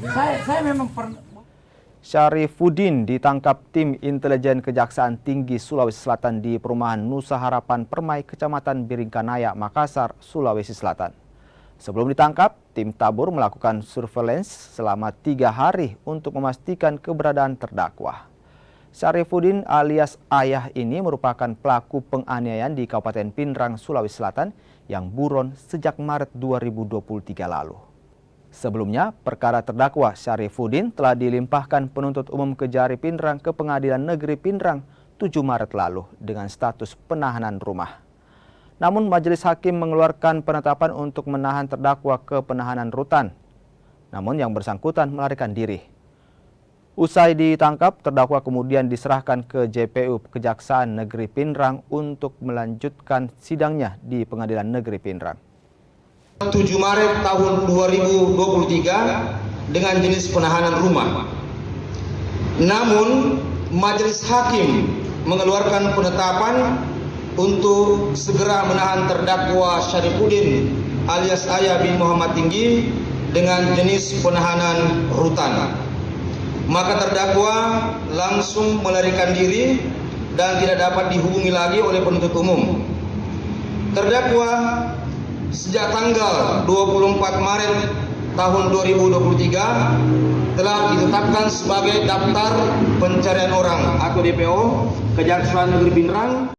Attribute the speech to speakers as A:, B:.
A: Saya memang pernah.
B: Syarifuddin ditangkap tim intelijen Kejaksaan Tinggi Sulawesi Selatan di perumahan Nusa Harapan Permai, Kecamatan Biringkanaya, Makassar, Sulawesi Selatan. Sebelum ditangkap, tim tabur melakukan surveillance selama 3 hari untuk memastikan keberadaan terdakwa. Syarifuddin alias Ayah ini merupakan pelaku penganiayaan di Kabupaten Pindrang, Sulawesi Selatan yang buron sejak Maret 2023 lalu. Sebelumnya, perkara terdakwa Syarifuddin telah dilimpahkan penuntut umum Kejari Pindrang ke Pengadilan Negeri Pindrang 7 Maret lalu dengan status penahanan rumah. Namun majelis hakim mengeluarkan penetapan untuk menahan terdakwa ke penahanan rutan. Namun yang bersangkutan melarikan diri. Usai ditangkap, terdakwa kemudian diserahkan ke JPU Kejaksaan Negeri Pindrang untuk melanjutkan sidangnya di Pengadilan Negeri Pindrang.
C: 7 Maret tahun 2023 dengan jenis penahanan rumah. Namun, majelis hakim mengeluarkan penetapan untuk segera menahan terdakwa Syarifuddin alias Ayah bin Muhammad Tinggi dengan jenis penahanan rutan. Maka terdakwa langsung melarikan diri dan tidak dapat dihubungi lagi oleh penuntut umum. Terdakwa sejak tanggal 24 Maret tahun 2023 telah ditetapkan sebagai daftar pencarian orang atau DPO Kejaksaan Negeri Pindrang